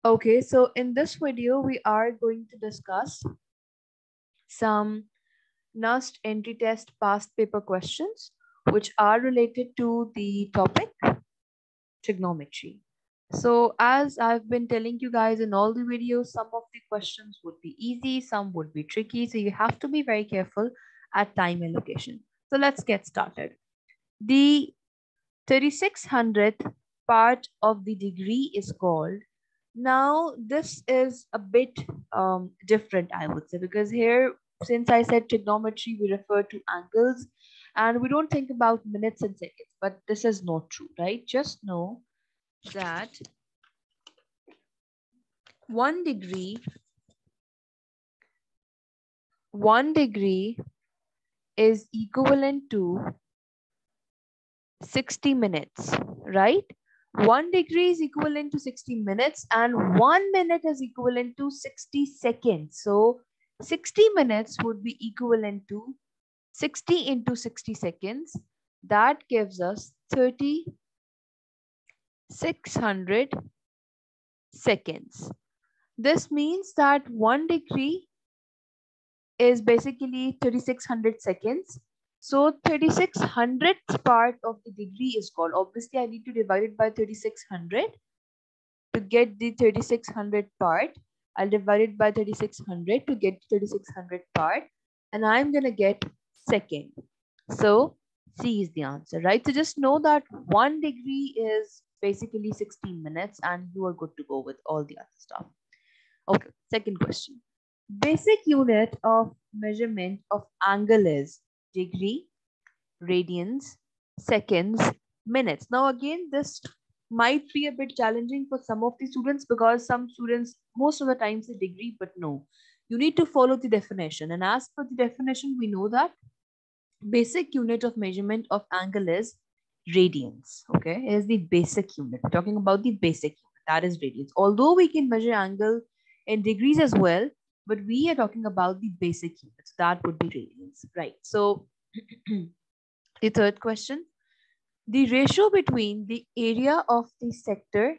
Okay, so in this video, we are going to discuss some NUST entry test past paper questions, which are related to the topic trigonometry. So as I've been telling you guys in all the videos, some of the questions would be easy, some would be tricky. So you have to be very careful at time allocation. So let's get started. The 3600th part of the degree is called. Now, this is a bit different, I would say, because here, since I said trigonometry, we refer to angles and we don't think about minutes and seconds, but this is not true, right? Just know that 1 degree, 1 degree is equivalent to 60 minutes, right? 1 degree is equivalent to 60 minutes and 1 minute is equivalent to 60 seconds. So 60 minutes would be equivalent to 60 into 60 seconds. That gives us 3600 seconds. This means that 1 degree is basically 3600 seconds. So 3600th part of the degree is called. Obviously, I need to divide it by 3600 to get the 3600 part. I'll divide it by 3600 to get 3600 part. And I'm going to get second. So C is the answer, right? So just know that 1 degree is basically 16 minutes and you are good to go with all the other stuff. Okay, second question. Basic unit of measurement of angle is degree, radians, seconds, minutes. Now again, this might be a bit challenging for some of the students because some students most of the time say degree, but no. You need to follow the definition. And as per the definition, we know that basic unit of measurement of angle is radians. Okay, it is the basic unit. We're talking about the basic unit, that is radians. Although we can measure angle in degrees as well, but we are talking about the basic units. That would be radians, right? So the third question, the ratio between the area of the sector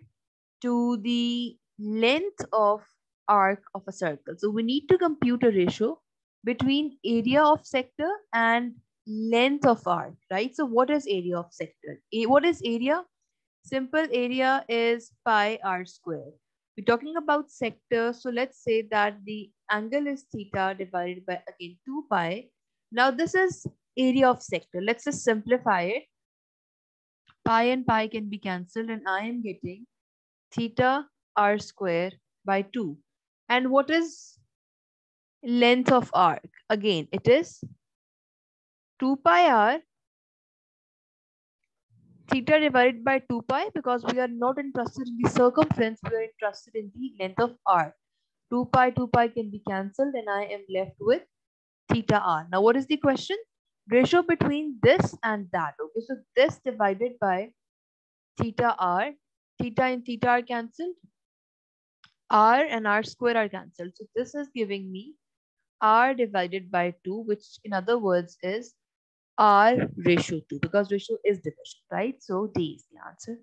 to the length of arc of a circle. So we need to compute a ratio between area of sector and length of arc, right? So what is area of sector? What is area? Simple area is pi r square. We're talking about sector. So let's say that the angle is theta divided by again 2 pi. Now this is area of sector. Let's just simplify it. Pi and pi can be cancelled and I am getting theta r square by 2. And what is length of arc? Again, it is 2 pi r theta divided by 2 pi because we are not interested in the circumference, we are interested in the length of arc. 2 pi can be cancelled and I am left with theta r. Now what is the question? Ratio between this and that. Okay, so this divided by theta r, theta and theta are cancelled, r and r square are cancelled. So this is giving me r divided by 2, which in other words is r ratio 2 because ratio is division, right? So D is the answer.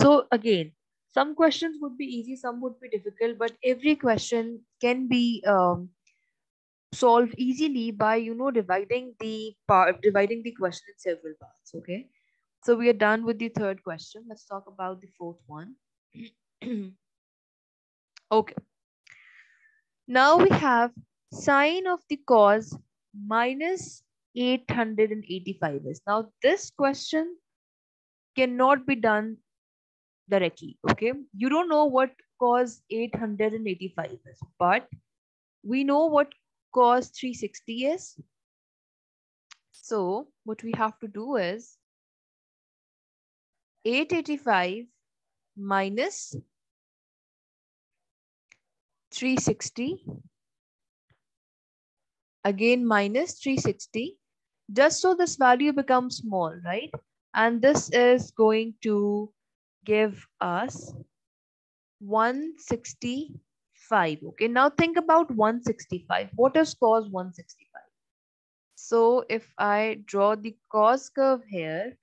So again, some questions would be easy, some would be difficult, but every question can be solved easily by, dividing the question in several parts. Okay. So we are done with the third question. Let's talk about the fourth one. Okay. Now we have sine of the cos minus 885 is. Now this question cannot be done directly. Okay. You don't know what cos 885 is, but we know what cos 360 is. So what we have to do is 885 minus 360 again minus 360 just so this value becomes small, right? And this is going to give us 165. Okay, now think about 165. What is cos 165? So if I draw the cos curve here,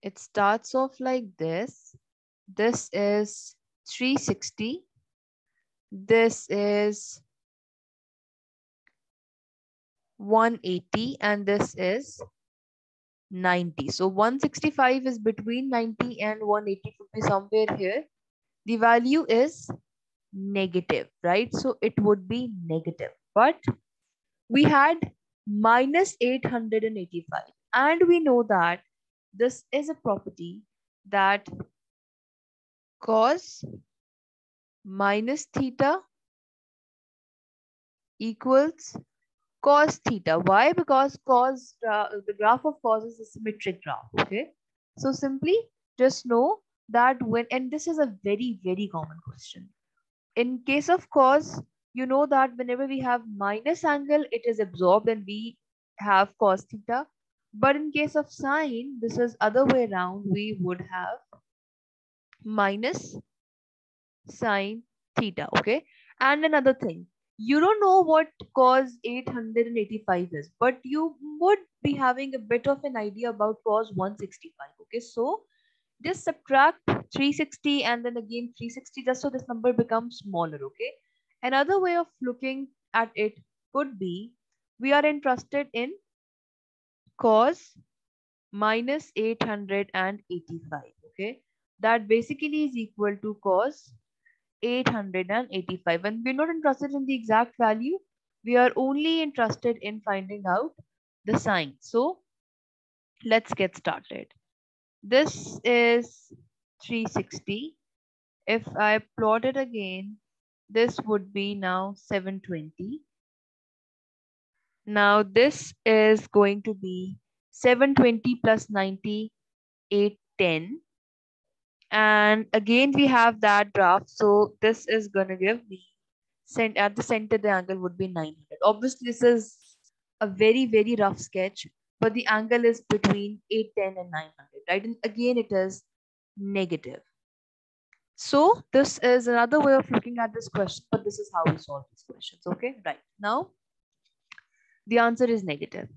it starts off like this. This is 360. This is 180 and this is 90. So 165 is between 90 and 180, would be somewhere here. The value is negative, right? So it would be negative. But we had minus 885 and we know that this is a property that cos minus theta equals cos theta. Why? Because cos, the graph of cos is a symmetric graph. Okay. So simply just know that when, and this is a very, very common question. In case of cos, you know that whenever we have minus angle, it is absorbed and we have cos theta. But in case of sine, this is other way around. We would have minus sine theta. Okay. And another thing, you don't know what cos 885 is, but you would be having a bit of an idea about cos 165. Okay. So just subtract 360 and then again 360 just so this number becomes smaller. Okay. Another way of looking at it could be, we are interested in cos minus 885. Okay. That basically is equal to cos 885, and we're not interested in the exact value. We are only interested in finding out the sign. So let's get started. This is 360. If I plot it again, this would be now 720. Now this is going to be 720 plus 90, 810. And again, we have that graph. So this is going to give me, at the center, the angle would be 900. Obviously, this is a very, very rough sketch, but the angle is between 810 and 900, right? And again, it is negative. So this is another way of looking at this question, but this is how we solve these questions. Okay, right. Now, the answer is negative.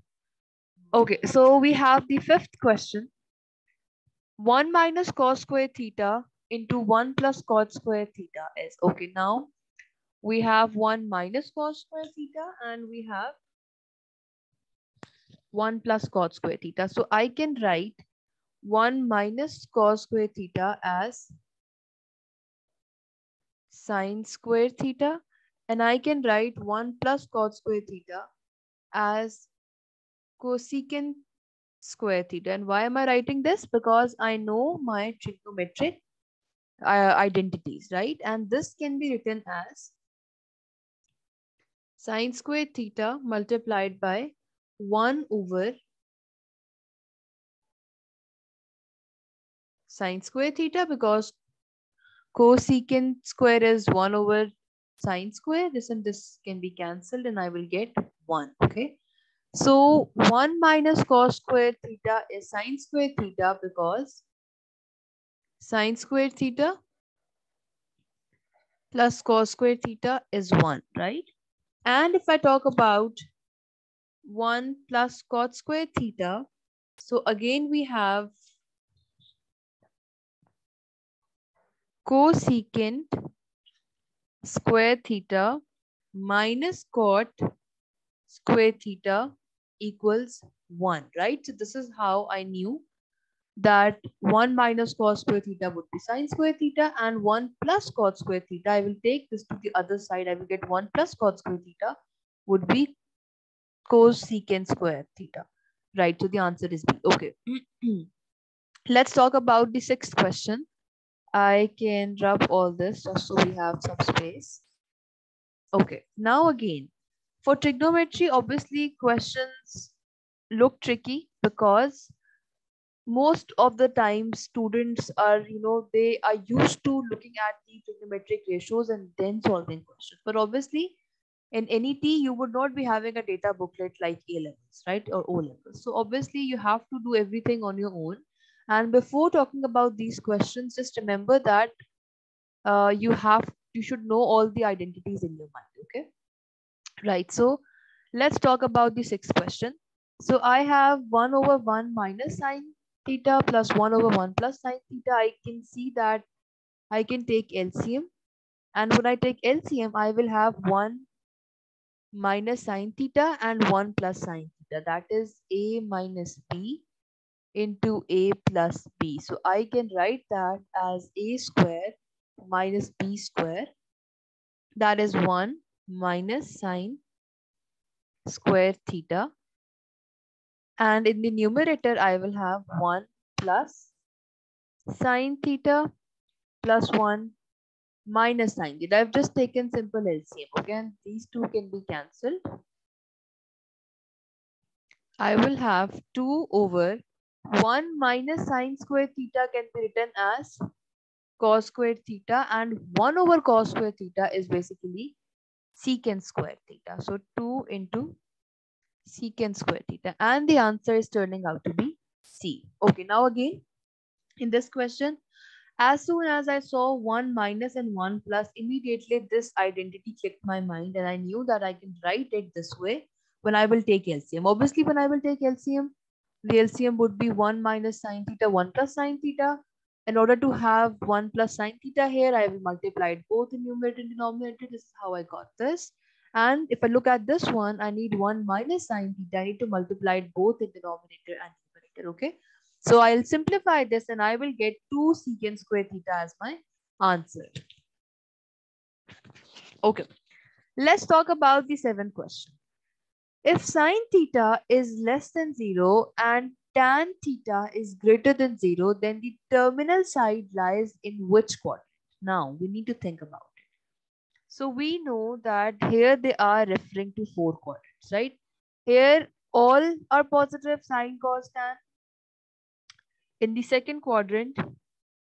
Okay, so we have the fifth question. 1 minus cos square theta into 1 plus cot square theta is, okay, now we have 1 minus cos square theta and we have 1 plus cot square theta. So I can write 1 minus cos square theta as sine square theta, and I can write 1 plus cot square theta as cosecant square theta. And why am I writing this? Because I know my trigonometric identities, right? And this can be written as sine square theta multiplied by 1 over sine square theta, because cosecant square is 1 over sine square. This and this can be cancelled and I will get 1. Okay. So 1 minus cos square theta is sine square theta, because sine square theta plus cos square theta is 1, right? And if I talk about 1 plus cot square theta, so again we have cosecant square theta minus cot square theta equals 1, right? So this is how I knew that 1 minus cos square theta would be sine square theta, and 1 plus cot square theta, I will take this to the other side. I will get 1 plus cot square theta would be cosecant square theta, right? So the answer is B. Okay. Let's talk about the sixth question. I can rub all this just so we have some space. Okay, now again, for trigonometry, obviously questions look tricky because most of the time students are, they are used to looking at the trigonometric ratios and then solving questions. But obviously in NET, you would not be having a data booklet like A levels, right? Or O levels. So obviously you have to do everything on your own. And before talking about these questions, just remember that you should know all the identities in your mind. Okay. Right. So let's talk about the sixth question. So I have 1 over 1 minus sine theta plus 1 over 1 plus sine theta. I can see that I can take LCM. And when I take LCM, I will have 1 minus sine theta and 1 plus sine theta. That is A minus B into A plus B. So I can write that as A square minus B square. That is 1 minus sine square theta. And in the numerator, I will have 1 plus sine theta plus 1 minus sine theta. I've just taken simple LCM. Okay, and these two can be cancelled. I will have 2 over 1 minus sine square theta can be written as cos square theta, and 1 over cos square theta is basically secant square theta. So 2 into secant square theta, and the answer is turning out to be C. Okay, now again, in this question, as soon as I saw 1 minus and 1 plus, immediately this identity clicked my mind and I knew that I can write it this way when I will take LCM. Obviously, when I will take LCM, the LCM would be 1 minus sine theta, 1 plus sine theta. In order to have 1 plus sine theta here, I will multiply it both in numerator and denominator. This is how I got this. And if I look at this one, I need 1 minus sine theta. I need to multiply it both in denominator and numerator. Okay. So I'll simplify this and I will get 2 secant square theta as my answer. Okay. Let's talk about the seventh question. If sine theta is less than 0 and tan theta is greater than 0, then the terminal side lies in which quadrant? Now, we need to think about it. So we know that here they are referring to 4 quadrants, right? Here all are positive, sine, cos, tan. In the second quadrant,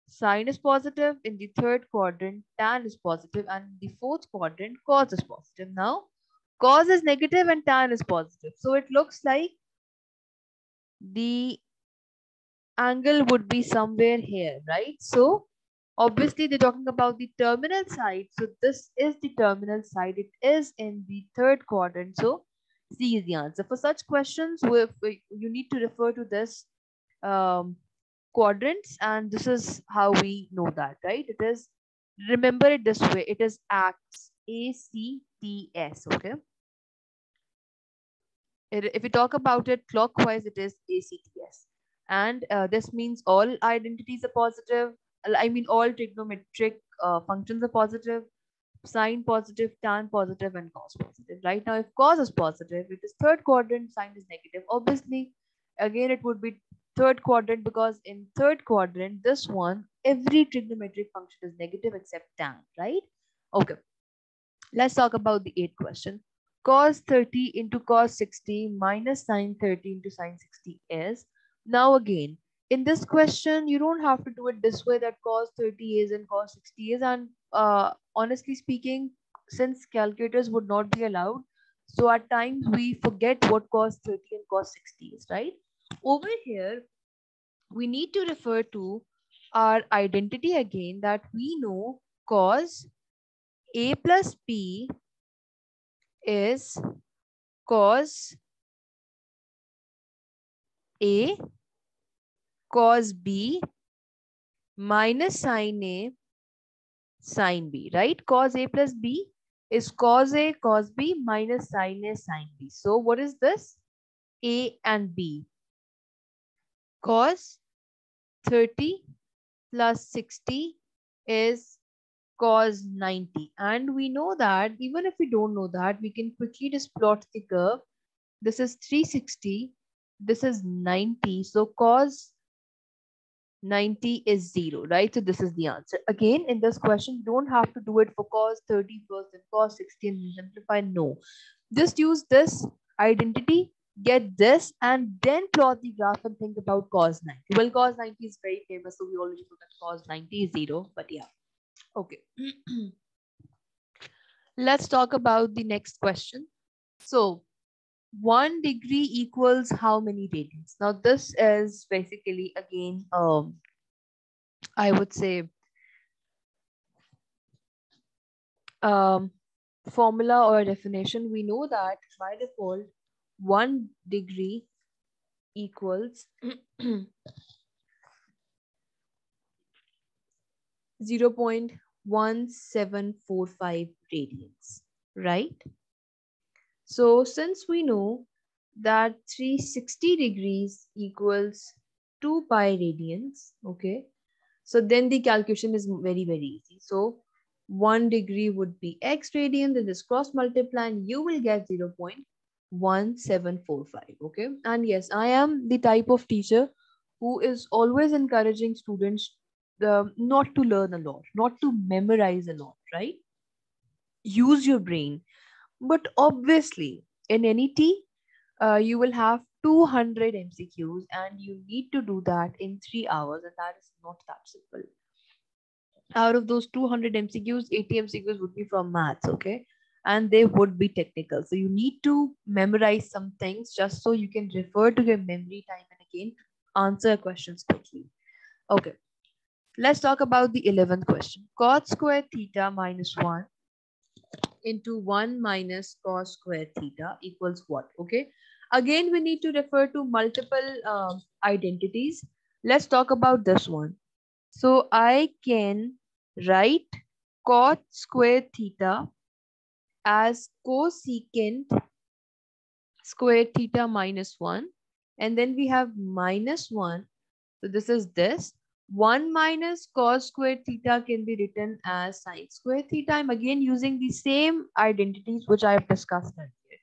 sine is positive. In the third quadrant, tan is positive. And in the fourth quadrant, cos is positive. Now, cos is negative and tan is positive. So it looks like the angle would be somewhere here, right? So obviously they're talking about the terminal side. So this is the terminal side. It is in the third quadrant. So C is the answer. For such questions, you need to refer to this quadrants, and this is how we know that, right? It is, remember it this way, it is acts, ACTS. Okay, if we talk about it clockwise, it is ACTS, and this means all identities are positive. I mean all trigonometric functions are positive. Sine positive, tan positive, and cos positive. Right now, if cos is positive, it is third quadrant, sine is negative. Obviously, again, it would be third quadrant because in third quadrant, this one, every trigonometric function is negative except tan, right? Okay, let's talk about the eighth question. Cos 30 into cos 60 minus sine 30 into sine 60 is. Now again, in this question, you don't have to do it this way that cos 30 is and cos 60 is. And honestly speaking, since calculators would not be allowed, so at times we forget what cos 30 and cos 60 is, right? Over here, we need to refer to our identity again, that we know cos A plus B is cos A cos B minus sin A sin B, right? Cos A plus B is cos A cos B minus sin A sin B. So what is this? A and B. Cos 30 plus 60 is cos 90. And we know that even if we don't know that, we can quickly just plot the curve. This is 360. This is 90. So cos 90 is 0, right? So this is the answer. Again, in this question, you don't have to do it for cos 30 first and cos 60 and simplify. No. Just use this identity, get this, and then plot the graph and think about cos 90. Well, cos 90 is very famous, so we already know that cos 90 is 0, but yeah. Okay. Let's talk about the next question. So 1 degree equals how many radians? Now this is basically again I would say formula or definition. We know that by default 1 degree equals 0.1745 radians, right? So since we know that 360 degrees equals 2 pi radians, okay, so then the calculation is very, very easy. So 1 degree would be x radian, then this cross multiply and you will get 0.1745, okay. And yes, I am the type of teacher who is always encouraging students not to learn a lot, not to memorize a lot, right? Use your brain. But obviously, in NET, you will have 200 MCQs and you need to do that in 3 hours, and that is not that simple. Out of those 200 MCQs, 80 MCQs would be from maths, okay? And they would be technical. So you need to memorize some things just so you can refer to your memory time and again answer questions quickly. Okay, let's talk about the 11th question. Cos square theta minus 1 into 1 minus cos square theta equals what? Okay, again we need to refer to multiple identities. Let's talk about this one. So I can write cot square theta as cosecant square theta minus 1, and then we have minus 1. So this is this. 1 minus cos square theta can be written as sine square theta. I'm again using the same identities which I have discussed earlier.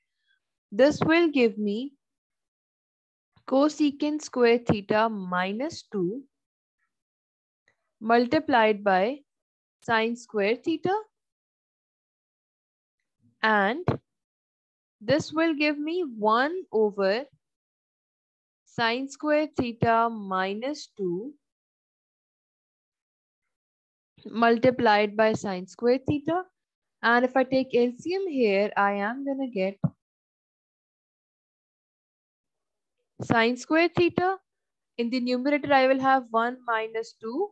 This will give me cosecant square theta minus 2 multiplied by sine square theta, and this will give me 1 over sine square theta minus 2 multiplied by sine square theta. And if I take LCM here, I am going to get sine square theta. In the numerator, I will have 1 minus 2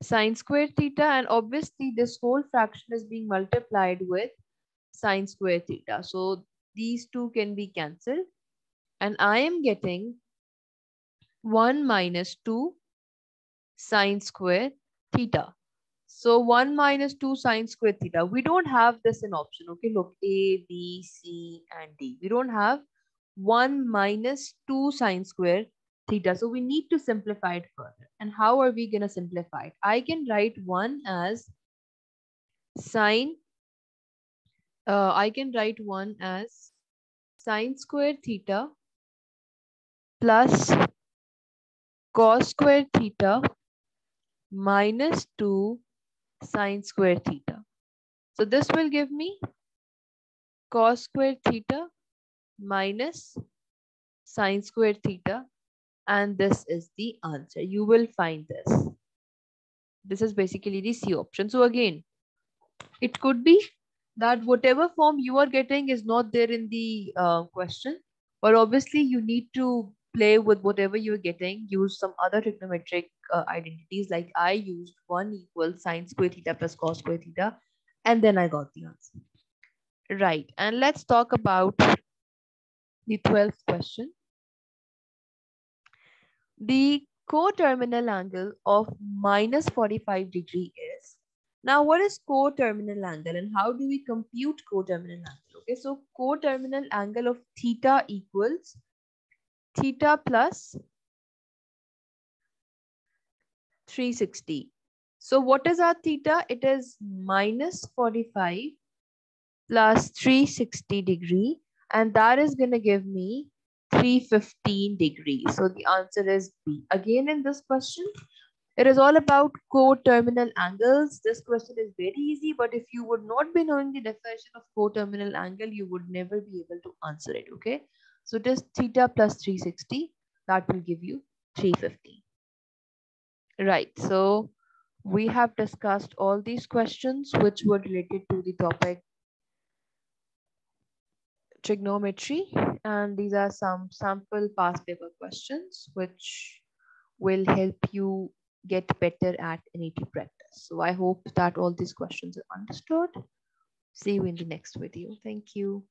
sine square theta. And obviously, this whole fraction is being multiplied with sine square theta. So these two can be cancelled. And I am getting 1 minus 2 sine square theta. So 1 minus 2 sine square theta. We don't have this in option. Okay, look, A, B, C, and D. We don't have 1 minus 2 sine square theta. So we need to simplify it further. And how are we going to simplify it? I can write 1 as sine. I can write 1 as sine square theta plus cos square theta minus 2 sine square theta. So this will give me cos square theta minus sine square theta, and this is the answer. You will find this. This is basically the C option. So again, it could be that whatever form you are getting is not there in the question, or obviously you need to play with whatever you're getting, use some other trigonometric identities, like I used 1 equals sine square theta plus cos square theta, and then I got the answer. Right, and let's talk about the 12th question. The coterminal angle of minus 45 degree is. Now, what is coterminal angle and how do we compute coterminal angle? Okay, so coterminal angle of theta equals theta plus 360. So what is our theta? It is minus 45 plus 360 degree, and that is going to give me 315 degrees. So the answer is B. Again, in this question, it is all about coterminal angles. This question is very easy, but if you would not be knowing the definition of coterminal angle, you would never be able to answer it, okay? So it is theta plus 360. That will give you 350. Right, so we have discussed all these questions which were related to the topic trigonometry, and these are some sample past paper questions which will help you get better at NET practice. So I hope that all these questions are understood. See you in the next video. Thank you.